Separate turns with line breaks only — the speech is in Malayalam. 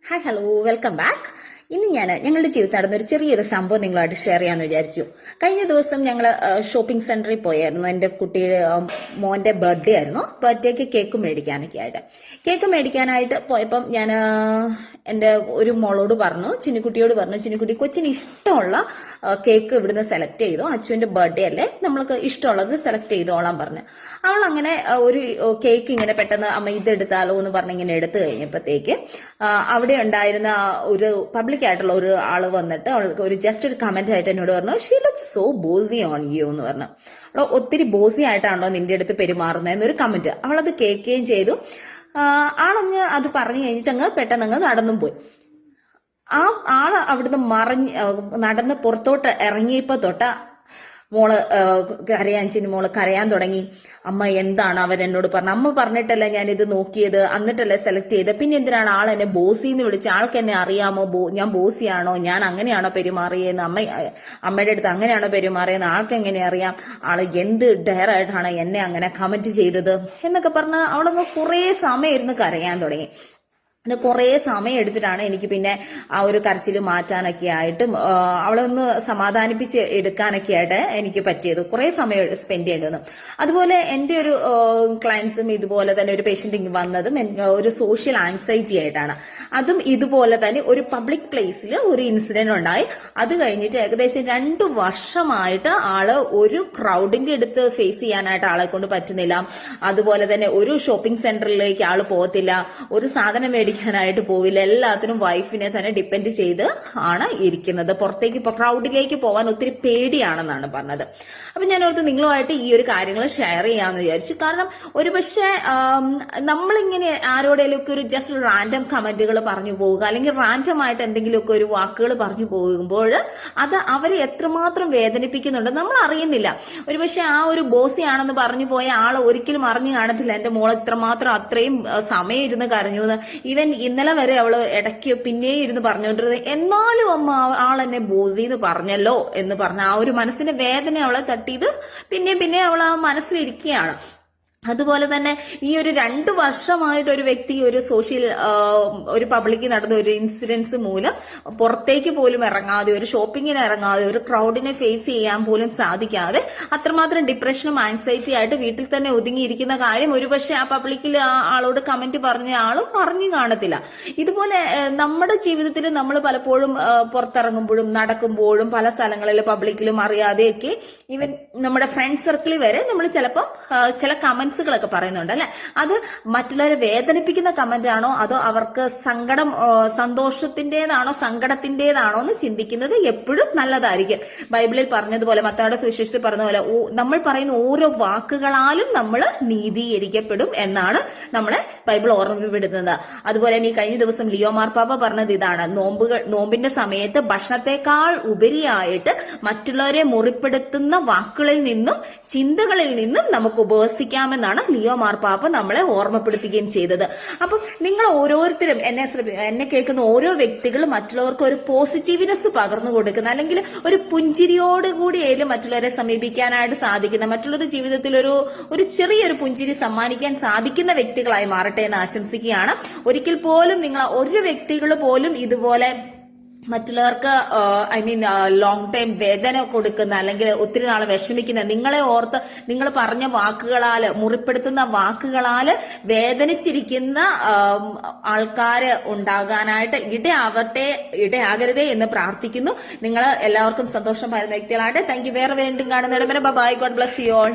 Hi hello welcome back. ഇന്ന് ഞങ്ങളുടെ ജീവിതത്തിൽ നടന്ന ഒരു ചെറിയൊരു സംഭവം നിങ്ങളായിട്ട് ഷെയർ ചെയ്യാമെന്ന് വിചാരിച്ചു. കഴിഞ്ഞ ദിവസം ഞങ്ങൾ ഷോപ്പിംഗ് സെന്ററിൽ പോയായിരുന്നു. എൻ്റെ കുട്ടിയുടെ മോന്റെ ബർത്ത്ഡേ ആയിരുന്നു. ബർത്ത്ഡേക്ക് കേക്ക് മേടിക്കാനായിട്ട് പോയപ്പം ഞാൻ എൻ്റെ ഒരു മോളോട് പറഞ്ഞു, ചിന്നിക്കുട്ടിയോട് പറഞ്ഞു, ചിന്നിക്കുട്ടി കൊച്ചിന് ഇഷ്ടമുള്ള കേക്ക് ഇവിടുന്ന് സെലക്ട് ചെയ്തു. അച്ചുവിന്റെ ബർത്ത്ഡേ അല്ലേ, നമ്മൾക്ക് ഇഷ്ടമുള്ളത് സെലക്ട് ചെയ്തോളാൻ പറഞ്ഞു. അവൾ അങ്ങനെ ഒരു കേക്ക് ഇങ്ങനെ പെട്ടെന്ന് അമ്മ ഇതെടുത്താലോ എന്ന് പറഞ്ഞ് ഇങ്ങനെ എടുത്തു കഴിഞ്ഞപ്പോഴത്തേക്ക് അവിടെ ഉണ്ടായിരുന്ന ഒരു പബ്ലിക് ആയിട്ടുള്ള ഒരു ആള് വന്നിട്ട് അവൾക്ക് ഒരു ജസ്റ്റ് ഒരു കമന്റ് ആയിട്ട് എന്നോട് പറഞ്ഞു, she looks so bossy on you എന്ന് പറഞ്ഞു. അവൾ ഒത്തിരി ബോസി ആയിട്ടാണോ നിന്റെ അടുത്ത് പെരുമാറുന്നത് എന്നൊരു കമന്റ്. അവളത് കേൾക്കുകയും ചെയ്തു. ആളങ്ങ് അത് പറഞ്ഞു കഴിഞ്ഞിട്ട് പെട്ടെന്ന് നടന്നും പോയി. ആ ആള് അവിടുന്ന് നടന്ന് പുറത്തോട്ട് ഇറങ്ങിയപ്പോ തൊട്ട് മോള് മോള് കരയാൻ തുടങ്ങി. അമ്മ എന്താണ് അവൻ എന്നോട് പറഞ്ഞു, അമ്മ പറഞ്ഞിട്ടല്ല ഞാൻ ഇത് നോക്കിയത്, എന്നിട്ടല്ലേ സെലക്ട് ചെയ്ത്, പിന്നെ എന്തിനാണ് ആൾ എന്നെ ബോസിന്ന് വിളിച്ച്, ആൾക്ക് എന്നെ അറിയാമോ ഞാൻ ബോസിയാണോ, ഞാൻ അങ്ങനെയാണോ പെരുമാറിയെന്ന്, അമ്മയുടെ അടുത്ത് അങ്ങനെയാണോ പെരുമാറിയെന്ന് ആൾക്ക് എങ്ങനെ അറിയാം, ആള് എന്ത് ഡയറായിട്ടാണ് എന്നെ അങ്ങനെ കമന്റ് ചെയ്തത് എന്നൊക്കെ പറഞ്ഞ് അവളങ്ങ് കുറെ സമയം ഇരുന്ന് കരയാൻ തുടങ്ങി. പിന്നെ കുറെ സമയം എടുത്തിട്ടാണ് എനിക്ക് പിന്നെ ആ ഒരു കരച്ചിൽ മാറ്റാനൊക്കെ ആയിട്ടും അവളെ ഒന്ന് സമാധാനിപ്പിച്ച് എടുക്കാനൊക്കെ ആയിട്ട് എനിക്ക് പറ്റിയത്. കുറെ സമയം സ്പെൻഡ് ചെയ്യേണ്ടി വന്നു. അതുപോലെ എൻ്റെ ഒരു ക്ലയൻസും ഇതുപോലെ തന്നെ ഒരു പേഷ്യന്റ് വന്നതും ഒരു സോഷ്യൽ ആൻസൈറ്റി ആയിട്ടാണ്. അതും ഇതുപോലെ തന്നെ ഒരു പബ്ലിക് പ്ലേസിൽ ഒരു ഇൻസിഡന്റ് ഉണ്ടായി. അത് കഴിഞ്ഞിട്ട് ഏകദേശം 2 വർഷമായിട്ട് ആള് ഒരു ക്രൗഡിന്റെ അടുത്ത് ഫേസ് ചെയ്യാനായിട്ട് ആളെ കൊണ്ട് പറ്റുന്നില്ല. അതുപോലെ തന്നെ ഒരു ഷോപ്പിംഗ് സെന്ററിലേക്ക് ആള് പോകത്തില്ല, ഒരു സാധനം ായിട്ട് പോവില്ല, എല്ലാത്തിനും വൈഫിനെ തന്നെ ഡിപ്പെൻഡ് ചെയ്ത് ആണ് ഇരിക്കുന്നത്. പുറത്തേക്ക് ക്രൗഡിലേക്ക് പോകാൻ ഒത്തിരി പേടിയാണെന്നാണ് പറഞ്ഞത്. അപ്പൊ ഞാൻ ഓർത്ത് നിങ്ങളുമായിട്ട് ഈ ഒരു കാര്യങ്ങൾ ഷെയർ ചെയ്യാമെന്ന് വിചാരിച്ചു. കാരണം ഒരുപക്ഷെ നമ്മളിങ്ങനെ ആരോടെങ്കിലുമൊക്കെ ഒരു ജസ്റ്റ് റാൻഡം കമന്റുകൾ പറഞ്ഞു പോവുക, അല്ലെങ്കിൽ റാൻഡം ആയിട്ട് എന്തെങ്കിലുമൊക്കെ ഒരു വാക്കുകൾ പറഞ്ഞു പോകുമ്പോൾ അത് അവരെ എത്രമാത്രം വേദനിപ്പിക്കുന്നുണ്ട് നമ്മൾ അറിയുന്നില്ല. ഒരുപക്ഷെ ആ ഒരു ബോസിയാണെന്ന് പറഞ്ഞു പോയ ആൾ ഒരിക്കലും അറിഞ്ഞു കാണത്തില്ല എന്റെ മോൾ ഇത്രമാത്രം അത്രയും സമയം ഇരുന്ന് കരഞ്ഞു എന്ന്. ഈവൻ ഇന്നലെ വരെ അവള് ഇടയ്ക്ക് പിന്നെയും ഇരുന്ന് പറഞ്ഞുകൊണ്ടിരുന്നത്, എന്നാലും അമ്മ ആളെന്നെ ബോസിന്ന് പറഞ്ഞല്ലോ എന്ന് പറഞ്ഞ ആ ഒരു മനസ്സിന്റെ വേദന അവളെ തട്ടിയത് പിന്നെ അവൾ ആ മനസ്സിലിരിക്കുകയാണ്. അതുപോലെ തന്നെ ഈ ഒരു 2 വർഷമായിട്ട് ഒരു വ്യക്തി ഒരു പബ്ലിക്കിൽ നടന്ന ഒരു ഇൻസിഡൻസ് മൂലം പുറത്തേക്ക് പോലും ഇറങ്ങാതെ, ഒരു ഷോപ്പിങ്ങിന് ഇറങ്ങാതെ, ഒരു ക്രൗഡിനെ ഫേസ് ചെയ്യാൻ പോലും സാധിക്കാതെ അത്രമാത്രം ഡിപ്രഷനും ആൻസൈറ്റി ആയിട്ട് വീട്ടിൽ തന്നെ ഒതുങ്ങിയിരിക്കുന്ന കാര്യം ഒരുപക്ഷെ ആ പബ്ലിക്കിൽ ആ ആളോട് കമന്റ് പറഞ്ഞ ആളും പറഞ്ഞു കാണത്തില്ല. ഇതുപോലെ നമ്മുടെ ജീവിതത്തിൽ നമ്മൾ പലപ്പോഴും പുറത്തിറങ്ങുമ്പോഴും നടക്കുമ്പോഴും പല സ്ഥലങ്ങളിലും പബ്ലിക്കിലും അറിയാതെയൊക്കെ ഈവൻ നമ്മുടെ ഫ്രണ്ട് സർക്കിളിൽ വരെ നമ്മൾ ചിലപ്പം ചില കമന്റ്സുകളൊക്കെ പറയുന്നുണ്ട് അല്ലെ. അത് മറ്റുള്ളവരെ വേദനിപ്പിക്കുന്ന കമന്റ് ആണോ അതോ അവർക്ക് സന്തോഷത്തിന്റേതാണോ സങ്കടത്തിന്റേതാണോ എന്ന് ചിന്തിക്കുന്നത് എപ്പോഴും നല്ലതായിരിക്കും. ബൈബിളിൽ പറഞ്ഞതുപോലെ, മത്തായിയുടെ സുവിശേഷത്തിൽ പറഞ്ഞതുപോലെ, നമ്മൾ പറയുന്ന ഓരോ വാക്കുകളാലും നമ്മൾ നീതീകരിക്കപ്പെടും എന്നാണ് നമ്മളെ ബൈബിൾ ഓർമ്മപ്പെടുത്തുന്നത്. അതുപോലെ തന്നെ ഈ കഴിഞ്ഞ ദിവസം ലിയോ മാർപ്പാപ്പ പറഞ്ഞത് ഇതാണ്, നോമ്പിന്റെ സമയത്ത് ഭക്ഷണത്തെക്കാൾ ഉപരിയായിട്ട് മറ്റുള്ളവരെ മുറിപ്പെടുത്തുന്ന വാക്കുകളിൽ നിന്നും ചിന്തകളിൽ നിന്നും നമുക്ക് ഉപവസിക്കാമെന്നാണ് ലിയോ മാർപ്പാപ്പ നമ്മളെ ഓർമ്മപ്പെടുത്തുകയും ചെയ്തത്. അപ്പം നിങ്ങൾ ഓരോരുത്തരും എന്നെ കേൾക്കുന്ന ഓരോ വ്യക്തികളും മറ്റുള്ളവർക്ക് ഒരു പോസിറ്റീവ്നെസ് പകർന്നു കൊടുക്കുന്ന, അല്ലെങ്കിൽ ഒരു പുഞ്ചിരിയോടുകൂടിയായാലും മറ്റുള്ളവരെ സമീപിക്കാനായിട്ട് സാധിക്കുന്ന, മറ്റുള്ളവരുടെ ജീവിതത്തിൽ ഒരു ചെറിയൊരു പുഞ്ചിരി സമ്മാനിക്കാൻ സാധിക്കുന്ന വ്യക്തികളായി മാറട്ടെ എന്ന് ആശംസിക്കുകയാണ്. ഒരിക്കൽ പോലും ഒരു വ്യക്തികൾ പോലും ഇതുപോലെ മറ്റുള്ളവർക്ക് ലോങ് ടൈം വേദന കൊടുക്കുന്ന, അല്ലെങ്കിൽ ഒത്തിരി നാൾ വിഷമിക്കുന്ന, നിങ്ങളെ ഓർത്ത് നിങ്ങൾ പറഞ്ഞ വാക്കുകളാല്, മുറിപ്പെടുത്തുന്ന വാക്കുകളാല് വേദനിച്ചിരിക്കുന്ന ആൾക്കാര് ഉണ്ടാകാനായിട്ട് ഇടയാകരുതേ എന്ന് പ്രാർത്ഥിക്കുന്നു. നിങ്ങൾ എല്ലാവർക്കും സന്തോഷം പകരുന്ന വ്യക്തികളായിട്ട്. Thank you. വേറെ വീണ്ടും കാണുന്നതിന് bye. God bless you all.